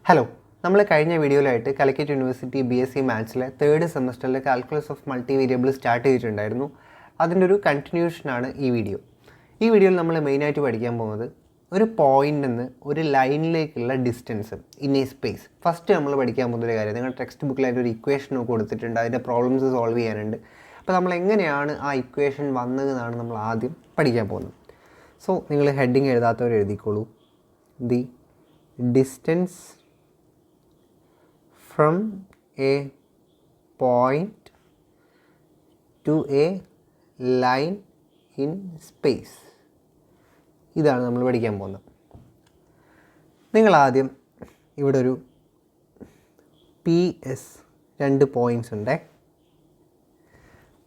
Hello, നമ്മൾ കഴിഞ്ഞ വീഡിയോയിലായിട്ട് കാലിക്കറ്റ് യൂണിവേഴ്സിറ്റി BSc മാത്സിലെ 3rd സെമസ്റ്ററിലെ calculus of multi variable start ചെയ്തിട്ടുണ്ടായിരുന്നു. അതിൻ്റെ ഒരു കണ്ടിന്യൂഷനാണ് ഈ വീഡിയോയിൽ നമ്മൾ മെയിനായിട്ട് പഠിക്കാൻ പോകുന്നത് ഒരു പോയിൻ്റിൽ നിന്ന് ഒരു ലൈനിലേക്കുള്ള distance in a space. First നമ്മൾ പഠിക്കാൻ പോകുന്ന ഒരു കാര്യം, നിങ്ങളുടെ ടെക്സ്റ്റ് ബുക്കിലായിട്ട് ഒരു ഇക്വേഷൻ കൊടുത്തിട്ടുണ്ട്, അതിൻ്റെ പ്രോബ്ലംസ് സോൾവ് ചെയ്യാനുണ്ട്. അപ്പോൾ നമ്മൾ എങ്ങനെയാണ് ആ ഇക്വേഷൻ വന്നതെന്നാണ് നമ്മൾ ആദ്യം പഠിക്കാൻ പോകുന്നത്. സോ നിങ്ങൾ ഹെഡിങ് എഴുതാത്തവർ എഴുതിക്കോളൂ. The distance from a point to a line in space. ഇതാണ് നമ്മൾ പഠിക്കാൻ പോകുന്നത്. നിങ്ങൾ ആദ്യം ഇവിടെ ഒരു PS 2 പോയിൻറ്റ്സ് ഉണ്ട്.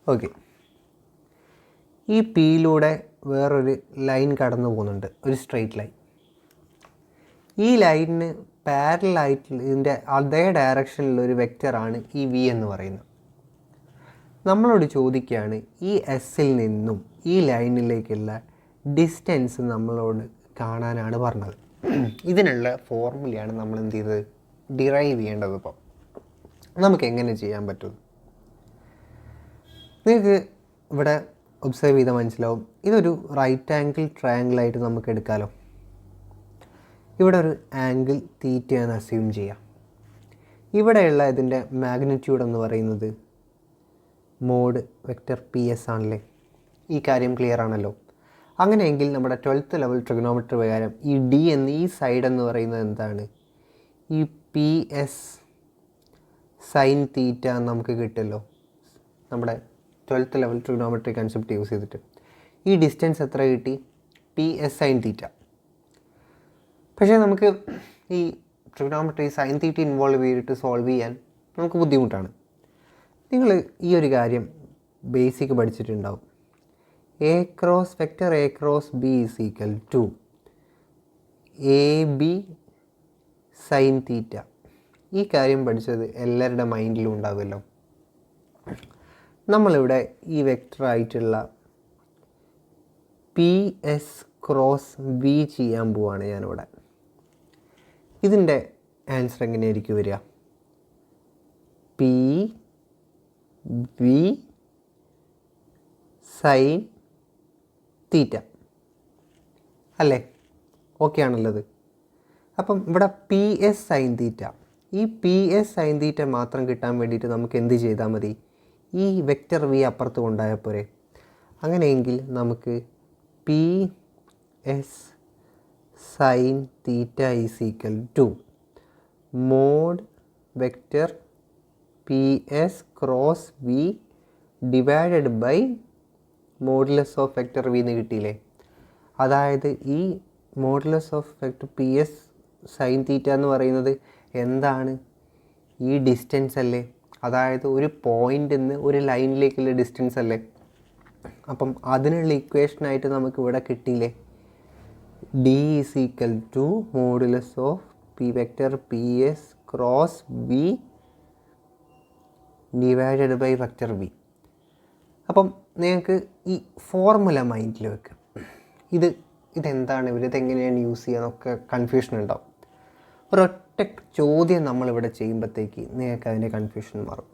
ഓക്കെ, ഈ പിയിലൂടെ വേറൊരു ലൈൻ കടന്നു പോകുന്നുണ്ട്, ഒരു സ്ട്രെയിറ്റ് ലൈൻ. ഈ ലൈനിന് പാരലായിട്ട് ഇതിൻ്റെ അതേ ഡയറക്ഷനിലൊരു വെക്റ്ററാണ് ഈ V എന്ന് പറയുന്നത്. നമ്മളോട് ചോദിക്കുകയാണ് ഈ എസ്സിൽ നിന്നും ഈ ലൈനിലേക്കുള്ള ഡിസ്റ്റൻസ് നമ്മളോട് കാണാനാണ് പറഞ്ഞത്. ഇതിനുള്ള ഫോർമുലയാണ് നമ്മൾ എന്ത് ചെയ്തത്, ഡിറൈവ് ചെയ്യേണ്ടത്. ഇപ്പോൾ നമുക്ക് എങ്ങനെ ചെയ്യാൻ പറ്റും? നിങ്ങൾക്ക് ഇവിടെ ഒബ്സർവ് ചെയ്താൽ മനസ്സിലാവും, ഇതൊരു റൈറ്റ് ആംഗിൾ ട്രയാങ്കിളായിട്ട് നമുക്ക് എടുക്കാമല്ലോ. ഇവിടെ ഒരു ആംഗിൾ തീറ്റ എന്ന് അസ്യൂം ചെയ്യാം. ഇവിടെയുള്ള ഇതിൻ്റെ മാഗ്നിറ്റ്യൂഡ് എന്ന് പറയുന്നത് മോഡ് വെക്റ്റർ PS ആണല്ലേ. ഈ കാര്യം ക്ലിയർ ആണല്ലോ. അങ്ങനെയെങ്കിൽ നമ്മുടെ 12th ലെവൽ ട്രിഗണോമെട്രി പ്രകാരം ഈ D എന്ന ഈ സൈഡ് എന്ന് പറയുന്നത് എന്താണ്, ഈ PS സൈൻ തീറ്റ നമുക്ക് കിട്ടുമല്ലോ. നമ്മുടെ 12th level trigonometry concept use ചെയ്തിട്ട് ഈ ഡിസ്റ്റൻസ് എത്ര കിട്ടി, PS സൈൻ തീറ്റ. പക്ഷേ നമുക്ക് ഈ ട്രിഗണോമെട്രി സൈൻ തീറ്റ ഇൻവോൾവ് ചെയ്തിട്ട് സോൾവ് ചെയ്യാൻ നമുക്ക് ബുദ്ധിമുട്ടാണ്. നിങ്ങൾ ഈ ഒരു കാര്യം ബേസിക് പഠിച്ചിട്ടുണ്ടാവും. Vector A cross B is equal to AB sine theta. ഈ കാര്യം പഠിച്ചത് എല്ലാവരുടെ മൈൻഡിലും ഉണ്ടാവുമല്ലോ. നമ്മളിവിടെ ഈ വെക്റ്ററായിട്ടുള്ള PS ക്രോസ് B ചെയ്യാൻ പോവാണ് ഞാനിവിടെ. ഇതിൻ്റെ ആൻസർ എങ്ങനെയായിരിക്കും വരിക? PV സൈൻ തീറ്റ അല്ലേ? ഓക്കെ ആണല്ലത്. അപ്പം ഇവിടെ PS സൈൻ തീറ്റ, ഈ PS സൈൻ തീറ്റ മാത്രം കിട്ടാൻ വേണ്ടിയിട്ട് നമുക്ക് എന്ത് ചെയ്താൽ മതി, ഈ വെക്റ്റർ V അപ്പുറത്ത് കൊണ്ടായാൽ പോരെ. അങ്ങനെയെങ്കിൽ നമുക്ക് PS sine theta is equal to mod vector PS cross V divided by modulus of vector V എന്ന് കിട്ടിയില്ലേ. അതായത് ഈ modulus of vector PS sine theta എന്ന് പറയുന്നത് എന്താണ്, ഈ ഡിസ്റ്റൻസ് അല്ലേ. അതായത് ഒരു പോയിൻ്റിൽ നിന്ന് ഒരു ലൈനിലേക്കുള്ള ഡിസ്റ്റൻസ് അല്ലേ. അപ്പം അതിനുള്ള ഇക്വേഷനായിട്ട് നമുക്ക് ഇവിടെ കിട്ടിയില്ലേ, D is equal to modulus of vector PS cross V divided by vector V. അപ്പം നിങ്ങൾക്ക് ഈ ഫോർമുല മൈൻഡിൽ വെക്കുക. ഇതെന്താണ്, ഇതെങ്ങനെയാണ് യൂസ് ചെയ്യുക എന്നൊക്കെ കൺഫ്യൂഷൻ ഉണ്ടാവും. ഒരൊറ്റ ചോദ്യം നമ്മളിവിടെ ചെയ്യുമ്പോഴത്തേക്ക് നിങ്ങൾക്ക് അതിൻ്റെ കൺഫ്യൂഷൻ മാറും.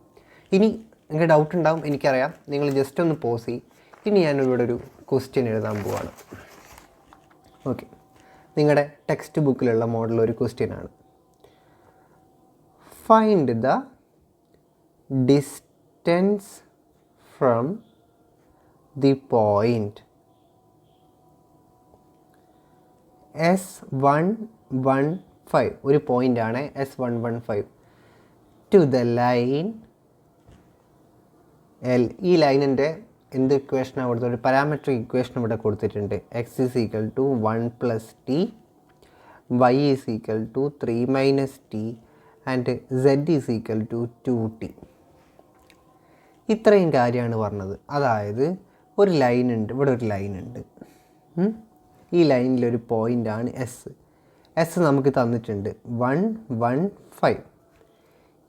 ഇനി നിങ്ങൾക്ക് ഡൗട്ട് ഉണ്ടാവും, എനിക്കറിയാം. നിങ്ങൾ ജസ്റ്റ് ഒന്ന് പോസ് ചെയ്യും. ഇനി ഞാനിവിടെ ഒരു ക്വസ്റ്റ്യൻ എഴുതാൻ പോവാണ്. ഓക്കെ, നിങ്ങളുടെ ടെക്സ്റ്റ് ബുക്കിലുള്ള മോഡൽ ഒരു ക്വസ്റ്റ്യനാണ്. Find the distance from the point S115, ഒരു പോയിൻ്റാണ് S115, to the line L. ഈ ലൈനിൻ്റെ എന്ത് ഇക്വേഷനാണ് കൊടുത്തത്, ഒരു പാരാമെട്രിക് ഇക്വേഷൻ ഇവിടെ കൊടുത്തിട്ടുണ്ട്. X is equal to 1 + t, Y is equal to 3 - t and Z is equal to 2t. ഇത്രയും കാര്യമാണ് പറഞ്ഞത്. അതായത് ഒരു ലൈൻ ഉണ്ട്, ഇവിടെ ഒരു ലൈൻ ഉണ്ട്. ഈ ലൈനിലൊരു പോയിൻ്റാണ് S നമുക്ക് തന്നിട്ടുണ്ട് 115.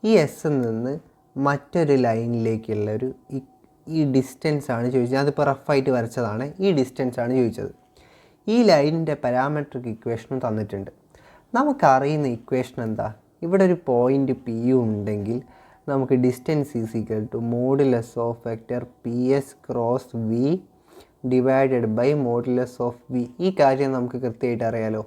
ഈ എസ്സിൽ നിന്ന് മറ്റൊരു ലൈനിലേക്കുള്ളൊരു ഈ ഡിസ്റ്റൻസാണ് ചോദിച്ചത്. അതിപ്പോൾ റഫായിട്ട് വരച്ചതാണ്. ഈ ഡിസ്റ്റൻസാണ് ചോദിച്ചത്. ഈ ലൈനിൻ്റെ പാരാമെട്രിക് ഇക്വേഷനും തന്നിട്ടുണ്ട്. നമുക്കറിയുന്ന ഇക്വേഷൻ എന്താ, ഇവിടെ ഒരു പോയിൻ്റ് പി യു ഉണ്ടെങ്കിൽ നമുക്ക് distance is equal to modulus of vector P S cross V divided by modulus of V. ഈ കാര്യം നമുക്ക് കൃത്യമായിട്ട് അറിയാലോ.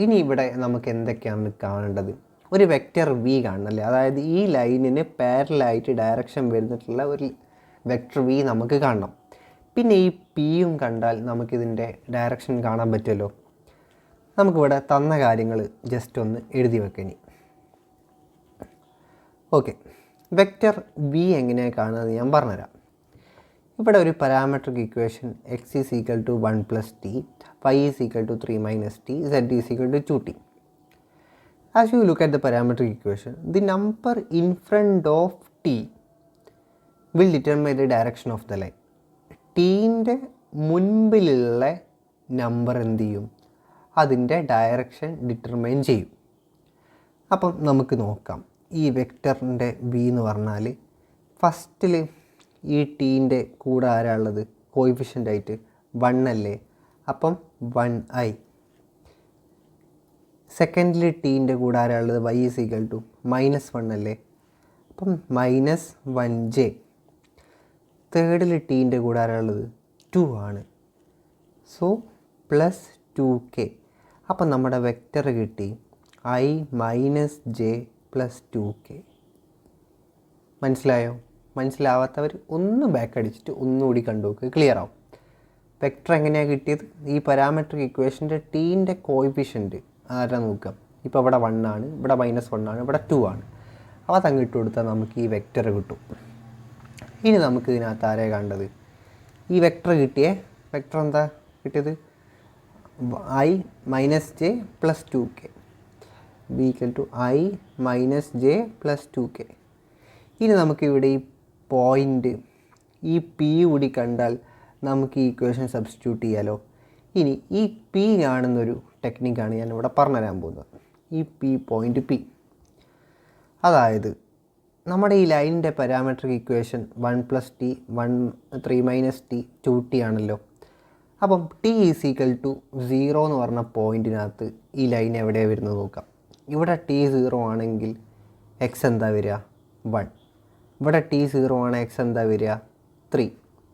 ഇനി ഇവിടെ നമുക്ക് എന്തൊക്കെയാണ് കാണേണ്ടത്? ഒരു വെക്റ്റർ വി കാണണമല്ലേ, അതായത് ഈ ലൈനിന് പാരലായിട്ട് ഡയറക്ഷൻ വരുന്നിട്ടുള്ള ഒരു വെക്റ്റർ വി നമുക്ക് കാണണം. പിന്നെ ഈ പിയും കണ്ടാൽ നമുക്കിതിൻ്റെ ഡയറക്ഷൻ കാണാൻ പറ്റുമല്ലോ. നമുക്കിവിടെ തന്ന കാര്യങ്ങൾ ജസ്റ്റ് ഒന്ന് എഴുതി വെക്കനി. ഓക്കെ, വെക്റ്റർ വി എങ്ങനെയാണ് കാണുന്നത് ഞാൻ പറഞ്ഞുതരാം. ഇവിടെ ഒരു parametric equation X is equal to 1 + t, y is equal to 3 - t, z is equal to 2t. As you look at the parametric equation, the number in front of t will determine the direction of the line. ടീൻ്റെ മുൻപിലുള്ള number എന്ത് ചെയ്യും? അതിൻ്റെ direction determine ചെയ്യും. അപ്പം നമുക്ക് നോക്കാം. ഈ വെക്റ്ററിൻ്റെ വി എന്ന് പറഞ്ഞാൽ ഫസ്റ്റിൽ ഈ ടീൻ്റെ കൂടെ ആരാ ഉള്ളത്? കോയിഫിഷ്യൻ്റ് ആയിട്ട് 1 അല്ലേ, അപ്പം 1i. സെക്കൻഡിൽ ടീൻ്റെ കൂടെ ആരാ ഉള്ളത്? y ഈസ് ഈക്വൽ ടു -1 അല്ലേ, അപ്പം -1j. തേർഡിൽ ടീൻ്റെ കൂടെ ആരാ ഉള്ളത്? 2 ആണ്, സോ +2k. അപ്പം നമ്മുടെ വെക്റ്റർ കിട്ടി i - j + 2k. മനസ്സിലായോ? മനസ്സിലാവാത്തവർ ഒന്ന് ബാക്ക് അടിച്ചിട്ട് ഒന്നുകൂടി കണ്ടുനോക്ക്, ക്ലിയർ ആവും. വെക്റ്റർ എങ്ങനെയാണ് കിട്ടിയത്? ഈ പാരാമെട്രിക് ഇക്വേഷൻ്റെ ടീൻ്റെ കോയിഫിഷ്യൻറ്റ് ആരാ നോക്കാം. ഇപ്പോൾ ഇവിടെ 1 ആണ്, ഇവിടെ -1 ആണ്, ഇവിടെ 2 ആണ്. അപ്പോൾ അതങ്ങിട്ട് കൊടുത്താൽ നമുക്ക് ഈ വെക്റ്റർ കിട്ടും. ഇനി നമുക്ക് ഇതിനകത്ത് ആരെയാണ് കണ്ടത്? ഈ വെക്റ്റർ വെക്റ്റർ എന്താ കിട്ടിയത്? i - j + 2k b = i - j + 2k. ഇനി നമുക്കിവിടെ ഈ പോയിൻ്റ് ഈ പി കൂടി കണ്ടാൽ നമുക്ക് ഈ ഇക്വേഷൻ സബ്സ്റ്റിറ്റ്യൂട്ട് ചെയ്യാലോ. ഇനി ഈ പി കാണുന്നൊരു ടെക്നിക്കാണ് ഞാൻ ഇവിടെ പറഞ്ഞുതരാൻ പോകുന്നത്. ഈ പോയിൻ്റ് പി, അതായത് നമ്മുടെ ഈ ലൈനിൻ്റെ parametric equation 1 + t 3 - t 2t ആണല്ലോ. അപ്പം t ഈസ് ഈക്വൽ ടു 0 എന്ന് പറഞ്ഞ പോയിൻറ്റിനകത്ത് ഈ ലൈൻ എവിടെയാണ് വരുന്നത് നോക്കാം. ഇവിടെ t 0 ആണെങ്കിൽ എക്സ് എന്താ വരിക? 1. ഇവിടെ t 0 ആണ്, എക്സ് എന്താ വരിക? 3.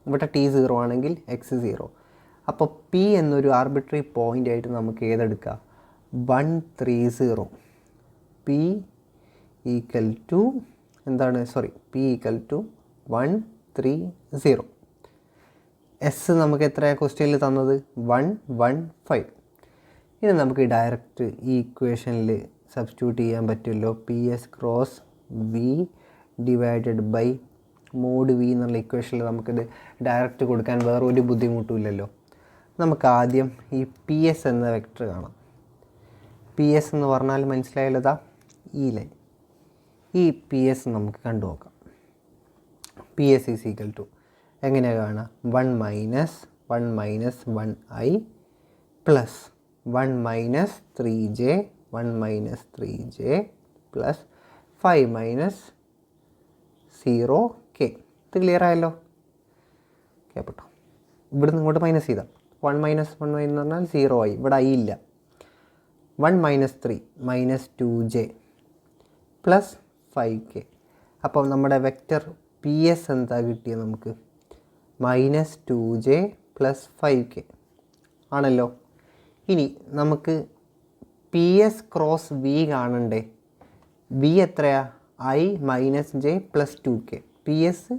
ഇവിടെ t 0 ആണെങ്കിൽ എക്സ് 0. അപ്പോൾ p എന്നൊരു ആർബിട്രറി പോയിൻ്റ് ആയിട്ട് നമുക്ക് ഏതെടുക്കാം? 130. p ഈക്വൽ ടു എന്താണ്? p equal to 130. എസ് നമുക്ക് എത്രയാണ് ക്വസ്റ്റ്യനിൽ തന്നത്? 115. ഇനി നമുക്ക് ഡയറക്റ്റ് ഈ ഇക്വേഷനിൽ സബ്സ്റ്റിറ്റ്യൂട്ട് ചെയ്യാൻ പറ്റുമല്ലോ. P S cross V divided by mod V എന്നുള്ള ഇക്വേഷനിൽ നമുക്കിത് ഡയറക്റ്റ് കൊടുക്കാൻ വേറെ ഒരു ബുദ്ധിമുട്ടുമില്ലല്ലോ. നമുക്ക് ആദ്യം ഈ പി എസ് എന്ന വെക്റ്റർ കാണാം. പി എസ് എന്ന് പറഞ്ഞാൽ മനസ്സിലായല്ലോ, ഇതാ ഈ ലൈൻ. ഈ പി എസ് നമുക്ക് കണ്ടു നോക്കാം. P S is equal to എങ്ങനെയാണ് കാണുക? 1 - 1i plus 1 - 3j 1 - 3j plus 5 - 0k. ഇത് ക്ലിയർ ആയല്ലോ? കേട്ടോ, ഇവിടുന്ന് ഇങ്ങോട്ട് മൈനസ് ചെയ്താൽ 1 - 1 എന്ന് പറഞ്ഞാൽ 0 ആയി. ഇവിടെ i ഇല്ല. 1 - 3 -2j പ്ലസ് 5k. അപ്പോൾ നമ്മുടെ വെക്റ്റർ പി എസ് എന്താ കിട്ടിയത് നമുക്ക്? -2j പ്ലസ് 5k ആണല്ലോ. ഇനി നമുക്ക് പി എസ് ക്രോസ് വി കാണണ്ടേ? വി എത്രയാ? i - j plus 2k. P S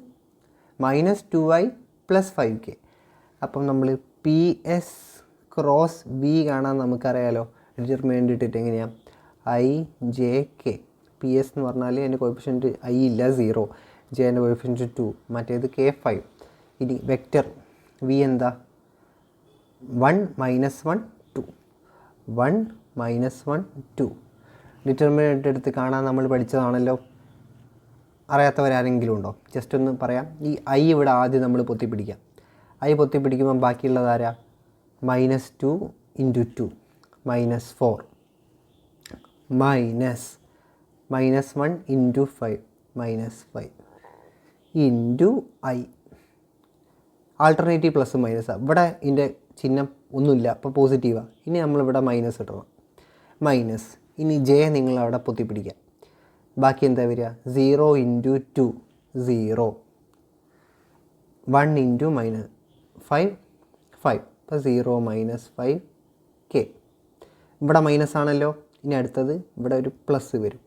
-2i plus 5k. അപ്പം നമ്മൾ പി എസ് ക്രോസ് വി കാണാൻ നമുക്കറിയാലോ. ഡിറ്റർമിനൻ്റ് ഇട്ടിട്ട് എങ്ങനെയാണ്? i j k. P S എന്ന് പറഞ്ഞാൽ എൻ്റെ കോയിഫിഷ്യൻറ്റ് i ഇല്ല, 0. j എൻ്റെ കോയിഫിഷ്യൻറ്റ് 2, മറ്റേത് k 5. ഇനി വെക്റ്റർ വി എന്താ? 1 - 1 2 1 - 1 2. ഡിറ്റർമിനൻ്റ് എടുത്ത് കാണാൻ നമ്മൾ പഠിച്ചതാണല്ലോ. അറിയാത്തവരാരെങ്കിലും ഉണ്ടോ? ജസ്റ്റ് ഒന്ന് പറയാം. ഈ i ഇവിടെ ആദ്യം നമ്മൾ പൊത്തിപ്പിടിക്കാം. i പൊത്തിപ്പിടിക്കുമ്പോൾ ബാക്കിയുള്ളത് ആരാ? -2 × 2 -4 -1 × 5 -5 ഇൻറ്റു i. ആൾട്ടർനേറ്റീവ് പ്ലസ് മൈനസാണ്. ഇവിടെ ഇതിൻ്റെ ചിഹ്നം ഒന്നുമില്ല, അപ്പോൾ പോസിറ്റീവാണ്. ഇനി നമ്മളിവിടെ മൈനസ് ഇടണം. മൈനസ് ഇനി ജെ നിങ്ങൾ അവിടെ പൊത്തിപ്പിടിക്കുക. ബാക്കി എന്താ വരിക? 0 × 2 0, 1 × -5 5. അപ്പോൾ 0 - 5k. ഇവിടെ മൈനസ് ആണല്ലോ. ഇനി അടുത്തത് ഇവിടെ ഒരു പ്ലസ് വരും.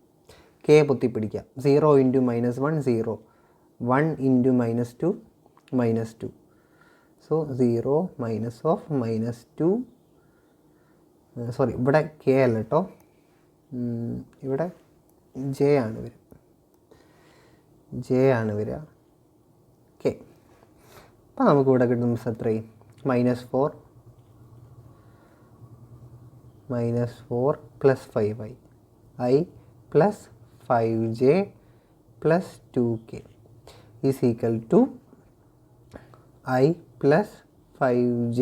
കെ പൊത്തിപ്പിടിക്കുക. 0 × -1 0, 1 × -2 -2. സോ 0 -2. സോറി, ഇവിടെ കെ അല്ല കേട്ടോ, ഇവിടെ ജെ ആണ് വരിക. കെ. അപ്പോൾ നമുക്ക് ഇവിടെ കിട്ടുന്ന എത്രയും -4 + 5i i + 5j + 2k is equal to i + 5j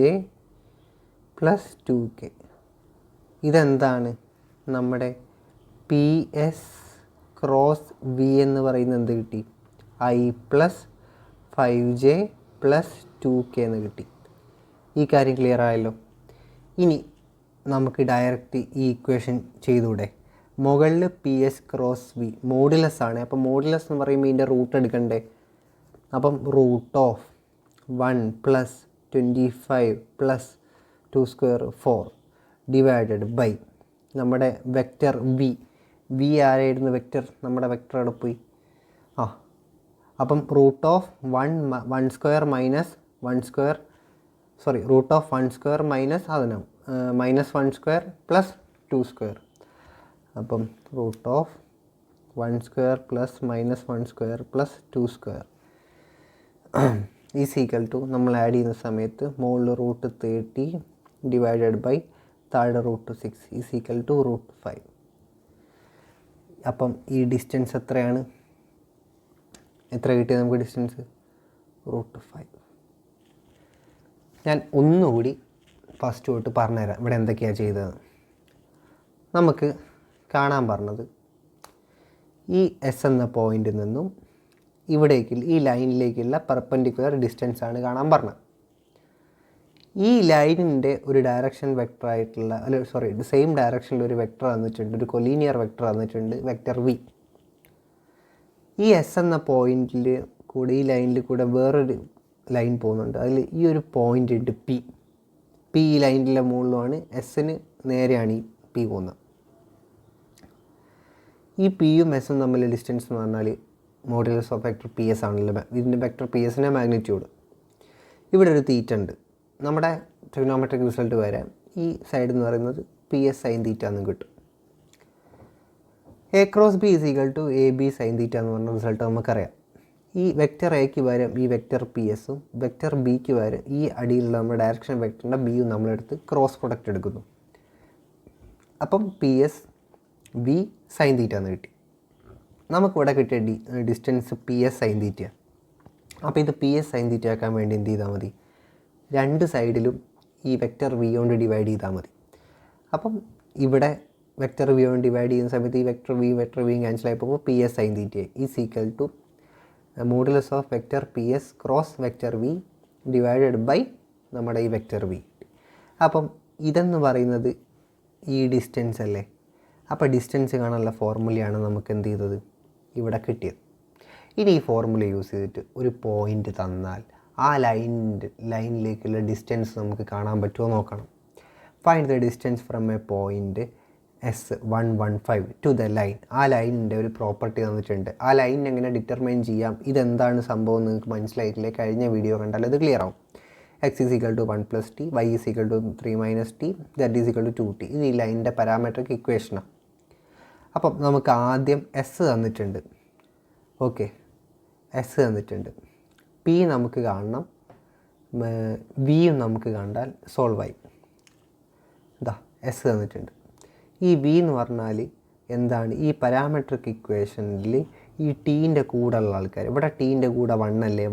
+ 2k. ഇതെന്താണ്? നമ്മുടെ പി എസ് ക്രോസ് വി എന്ന് പറയുന്നത് എന്ത് കിട്ടി? i + 5j + 2k എന്ന് കിട്ടി. ഈ കാര്യം ക്ലിയർ ആയല്ലോ. ഇനി നമുക്ക് ഡയറക്റ്റ് ഈ ഇക്വേഷൻ ചെയ്തുകൂടെ? മുകളിൽ P S cross V modulus ആണ്. അപ്പോൾ മോഡുലസ് എന്ന് പറയുമ്പോൾ ഇതിൻ്റെ റൂട്ട് എടുക്കണ്ടേ? അപ്പം √1 + 25 + 2² 4 ഡിവൈഡഡ് ബൈ നമ്മുടെ വെക്റ്റർ വി ആരായിരുന്നു വെക്റ്റർ? നമ്മുടെ വെക്റ്റർ അവിടെ പോയി. അപ്പം √1² മൈനസ് 1² സോറി √1² മൈനസ് അതിനാവും -1² + 2². അപ്പം √1² + -1² + 2² ഈസ് ഈക്വൽ ടു നമ്മൾ ആഡ് ചെയ്യുന്ന സമയത്ത് മുകളിൽ √30 ഡിവൈഡഡ് ബൈ താഴെ √6 ഈസ് ഈക്വൽ ടു √5. അപ്പം ഈ ഡിസ്റ്റൻസ് എത്രയാണ്? എത്ര കിട്ടിയത് നമുക്ക് ഡിസ്റ്റൻസ്? √5. ഞാൻ ഒന്നുകൂടി ഫസ്റ്റ് തൊട്ട് പറഞ്ഞുതരാം ഇവിടെ എന്തൊക്കെയാണ് ചെയ്തത്. നമുക്ക് കാണാൻ പറഞ്ഞത് ഈ എസ് എന്ന പോയിന്റിൽ നിന്നും ഇവിടേക്ക് ഈ ലൈനിലേക്കുള്ള പെർപെൻഡിക്കുലർ ഡിസ്റ്റൻസ് ആണ് കാണാൻ പറഞ്ഞത്. ഈ ലൈനിൻ്റെ ഒരു ഡയറക്ഷൻ വെക്ടർ ആയിട്ടുള്ള സെയിം ഡയറക്ഷനിൽ ഒരു വെക്ടർ തന്നിട്ടുണ്ട്, ഒരു കൊലീനിയർ വെക്ടർ തന്നിട്ടുണ്ട്, വെക്ടർ വി. ഈ എസ് എന്ന പോയിന്റിൽ കൂടെ ഈ ലൈനിൽ കൂടെ വേറൊരു ലൈൻ പോകുന്നുണ്ട്. അതിൽ ഈ ഒരു പോയിന്റ് ഉണ്ട് പി ഈ ലൈനിൻ്റെ മുകളിലുമാണ്. എസ്സിന് നേരെയാണ് ഈ പി പോകുന്നത്. ഈ പിയും എസും തമ്മിലെ ഡിസ്റ്റൻസ് എന്ന് പറഞ്ഞാൽ modulus of vector P S ആണല്ലോ. ഇതിൻ്റെ വെക്ടർ പി എസിൻ്റെ മാഗ്നിറ്റ്യൂഡ്. ഇവിടെ ഒരു തീറ്റ ഉണ്ട്. നമ്മുടെ ട്രിഗണോമെട്രിക് റിസൾട്ട് വരാൻ ഈ സൈഡ് എന്ന് പറയുന്നത് പി എസ് സൈൻ തീറ്റ എന്ന് കിട്ടും. A cross B is equal to A B sine theta എന്ന് പറഞ്ഞ റിസൾട്ട് നമുക്കറിയാം. ഈ വെക്റ്റർ എക്ക് പകരം ഈ വെക്റ്റർ പി എസും വെക്റ്റർ ബിക്ക് പകരം ഈ അടിയിലുള്ള നമ്മുടെ ഡയറക്ഷൻ വെക്ടറിൻ്റെ ബിയും നമ്മളെടുത്ത് ക്രോസ് പ്രൊഡക്റ്റ് എടുക്കുന്നു. അപ്പം P S V sine theta എന്ന് കിട്ടി. നമുക്കിവിടെ കിട്ടിയ distance P S sine theta. അപ്പോൾ ഇത് പി എസ് സൈൻ തീറ്റ ആക്കാൻ വേണ്ടി എന്ത് ചെയ്താൽ മതി? രണ്ട് സൈഡിലും ഈ വെക്റ്റർ വി കൊണ്ട് ഡിവൈഡ് ചെയ്താൽ മതി. അപ്പം ഇവിടെ വെക്റ്റർ വി കൊണ്ട് ഡിവൈഡ് ചെയ്യുന്ന സമയത്ത് ഈ വെക്റ്റർ വിയും ക്യാൻസൽ ആയി പോകുമ്പോൾ P S sine theta is equal to modulus of vector P S cross vector V divided by നമ്മുടെ ഈ വെക്റ്റർ വി. അപ്പം ഇതെന്ന് പറയുന്നത് ഈ ഡിസ്റ്റൻസ് അല്ലേ. അപ്പോൾ ഡിസ്റ്റൻസ് കാണാനുള്ള ഫോർമുലയാണ് നമുക്ക് എന്ത് ചെയ്തത് ഇവിടെ കിട്ടിയത്. ഇനി ഈ ഫോർമുല യൂസ് ചെയ്തിട്ട് ഒരു പോയിൻ്റ് തന്നാൽ ആ ലൈനിലേക്കുള്ള ഡിസ്റ്റൻസ് നമുക്ക് കാണാൻ പറ്റുമോ നോക്കണം. Find the distance from a point S115 to the line. ആ ലൈനിൻ്റെ ഒരു പ്രോപ്പർട്ടി തന്നിട്ടുണ്ട്. ആ ലൈൻ എങ്ങനെ ഡിറ്റർമൈൻ ചെയ്യാം, ഇതെന്താണ് സംഭവം നിങ്ങൾക്ക് മനസ്സിലായിട്ടില്ലേ? കഴിഞ്ഞ വീഡിയോ കണ്ടാൽ അത് ക്ലിയർ ആവും. x = 1 + t, y = 3 - t, z = 2t. ഇത് ഈ ലൈനിൻ്റെ പാരാമെട്രിക് ഇക്വേഷനാണ്. അപ്പം നമുക്ക് ആദ്യം എസ് തന്നിട്ടുണ്ട്. ഓക്കെ, എസ് തന്നിട്ടുണ്ട്. പി നമുക്ക് കാണണം, വിയും നമുക്ക് കണ്ടാൽ സോൾവ് ആയി. ഇതാ എസ് തന്നിട്ടുണ്ട്. ഈ വി എന്ന് പറഞ്ഞാൽ എന്താണ്? ഈ പാരാമെട്രിക് ഇക്വേഷനിൽ ഈ ടീൻ്റെ കൂടെ ഉള്ള ആൾക്കാർ. ഇവിടെ ടീൻ്റെ കൂടെ 1 അല്ലേ,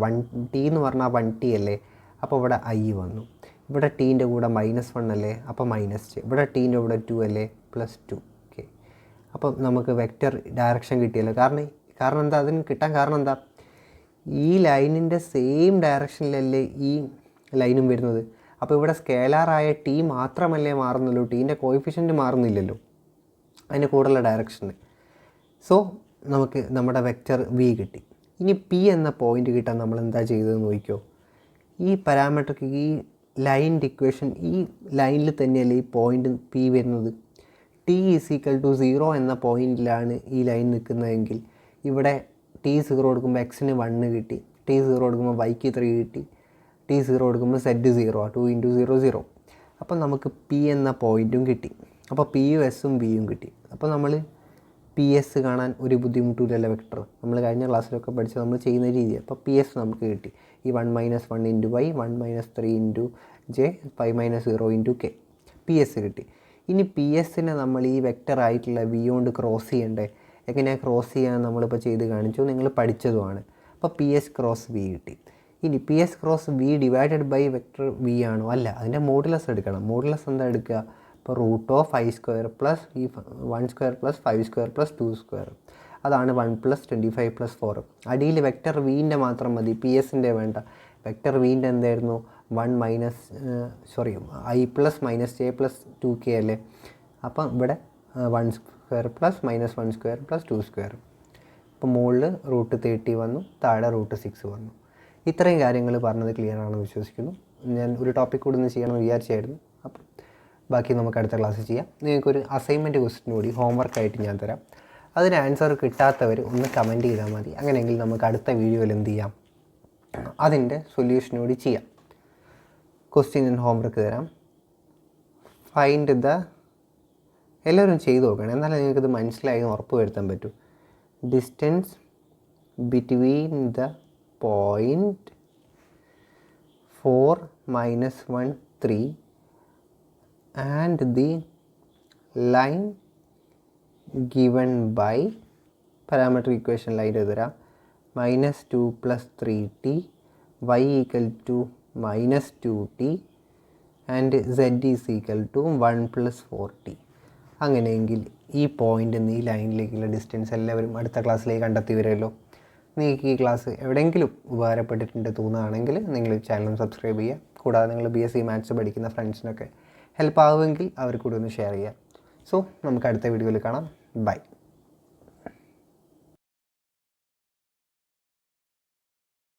ടി എന്ന് പറഞ്ഞാൽ 1t അല്ലേ, അപ്പോൾ ഇവിടെ i വന്നു. ഇവിടെ ടീൻ്റെ കൂടെ -1 അല്ലേ, അപ്പോൾ -j. ഇവിടെ ടീൻ്റെ കൂടെ 2 അല്ലേ, +2. ഓക്കെ, അപ്പോൾ നമുക്ക് വെക്റ്റർ ഡയറക്ഷൻ കിട്ടിയല്ലോ. കാരണം എന്താ അതിന് കിട്ടാൻ കാരണം എന്താ? ഈ ലൈനിൻ്റെ സെയിം ഡയറക്ഷനിലല്ലേ ഈ ലൈനും വരുന്നത്. അപ്പോൾ ഇവിടെ സ്കേലാറായ ടി മാത്രമല്ലേ മാറുന്നുള്ളൂ, ടീൻ്റെ കോയിഫിഷ്യൻറ്റ് മാറുന്നില്ലല്ലോ. അതിന് കൂടുതലുള്ള ഡയറക്ഷന്. സോ നമുക്ക് നമ്മുടെ വെക്റ്റർ വി കിട്ടി. ഇനി പി എന്ന പോയിൻ്റ് കിട്ടാൻ നമ്മൾ എന്താ ചെയ്തതെന്ന് നോക്കിക്കോ. ഈ പാരാമെട്രിക് ഈ ലൈനിൻ്റെ ഇക്വേഷൻ ഈ ലൈനിൽ തന്നെയല്ലേ ഈ പോയിൻ്റ് പി വരുന്നത്. ടി ഈസ് ഈക്വൽ ടു 0 എന്ന പോയിൻറ്റിലാണ് ഈ ലൈൻ നിൽക്കുന്നതെങ്കിൽ ഇവിടെ ടി 0 കൊടുക്കുമ്പോൾ എക്സിന് 1 കിട്ടി, ടി 0 കൊടുക്കുമ്പോൾ വൈക്ക് 3 കിട്ടി, ടി 0 കൊടുക്കുമ്പോൾ സെഡ് 0 2 × 0 0. അപ്പം നമുക്ക് പി എന്ന പോയിൻറ്റും കിട്ടി. അപ്പോൾ പി യും എസും ബിയും കിട്ടി. അപ്പോൾ നമ്മൾ പി എസ് കാണാൻ ഒരു ബുദ്ധിമുട്ടില്ലല്ലോ വെക്ടർ. നമ്മൾ കഴിഞ്ഞ ക്ലാസ്സിലൊക്കെ പഠിച്ച് നമ്മൾ ചെയ്യുന്ന രീതി. അപ്പോൾ പി എസ് നമുക്ക് കിട്ടി. ഈ 1 - 1 × y 1 - 3 × j 5 - 0 × k P S കിട്ടി. ഇനി പി എസിനെ നമ്മൾ ഈ വെക്റ്റർ ആയിട്ടുള്ള വി കൊണ്ട് ക്രോസ് ചെയ്യണ്ടേ. എങ്ങനെയാണ് ക്രോസ് ചെയ്യാൻ നമ്മളിപ്പോൾ ചെയ്ത് കാണിച്ചു, നിങ്ങൾ പഠിച്ചതുമാണ്. അപ്പോൾ പി എസ് ക്രോസ് വി കിട്ടി. ഇനി P S cross V divided by vector V ആണോ? അല്ല, അതിൻ്റെ മോഡുലസ് എടുക്കണം. മോഡുലസ് എന്താ എടുക്കുക? ഇപ്പോൾ √(i² + ഈ 1² + 5² + 2². അതാണ് 1 + 25 + 4. അടിയിൽ വെക്റ്റർ വീൻ്റെ മാത്രം മതി, പി എസിൻ്റെ വേണ്ട. വെക്റ്റർ വീൻ്റെ എന്തായിരുന്നു? i + - j + 2k അല്ലേ. അപ്പം ഇവിടെ 1² + -1² + 2². ഇപ്പോൾ മുകളിൽ √30 വന്നു, താഴെ √6 വന്നു. ഇത്രയും കാര്യങ്ങൾ പറഞ്ഞത് ക്ലിയർ ആണെന്ന് വിശ്വസിക്കുന്നു. ഞാൻ ഒരു ടോപ്പിക് കൂടി ഒന്ന് ചെയ്യണമെന്ന് വിചാരിച്ചായിരുന്നു. അപ്പം ബാക്കി നമുക്ക് അടുത്ത ക്ലാസ്സിൽ ചെയ്യാം. നിങ്ങൾക്കൊരു അസൈൻമെൻറ്റ് ക്വസ്റ്റ്യൻ കൂടി ഹോംവർക്കായിട്ട് ഞാൻ തരാം. അതിന് ആൻസർ കിട്ടാത്തവർ ഒന്ന് കമൻറ്റ് ചെയ്താൽ മതി. അങ്ങനെയെങ്കിൽ നമുക്ക് അടുത്ത വീഡിയോയിൽ എന്ത് ചെയ്യാം, അതിൻ്റെ സൊല്യൂഷൻ കൂടി ചെയ്യാം. ക്വസ്റ്റ്യൻ ഞാൻ ഹോംവർക്ക് തരാം. ഫൈൻഡ് ദ, എല്ലാവരും ചെയ്ത് നോക്കണം, എന്നാലേ നിങ്ങൾക്കിത് മനസ്സിലായി ഉറപ്പ് വരുത്താൻ പറ്റൂ. Distance between the point 4 - 1 3 and the line given by parametric equation line എഴുതരാം. -2 + 3t y = -2t and z = 1 + 4t. അങ്ങനെയെങ്കിൽ ഈ പോയിൻ്റിൽ നിന്ന് ഈ ലൈനിലേക്കുള്ള ഡിസ്റ്റൻസ് എല്ലാവരും അടുത്ത ക്ലാസ്സിലേക്ക് കണ്ടെത്തി വരുമല്ലോ. നിങ്ങൾക്ക് ഈ ക്ലാസ് എവിടെയെങ്കിലും ഉപകാരപ്പെട്ടിട്ടുണ്ട് തോന്നുകയാണെങ്കിൽ നിങ്ങൾ ചാനൽ സബ്സ്ക്രൈബ് ചെയ്യുക. കൂടാതെ നിങ്ങൾ BSc മാത്സ് പഠിക്കുന്ന ഫ്രണ്ട്സിനൊക്കെ ഹെൽപ്പ് ആവുമെങ്കിൽ അവർ കൂടി ഒന്ന് ഷെയർ ചെയ്യുക. സോ നമുക്ക് അടുത്ത വീഡിയോയിൽ കാണാം. ബൈ.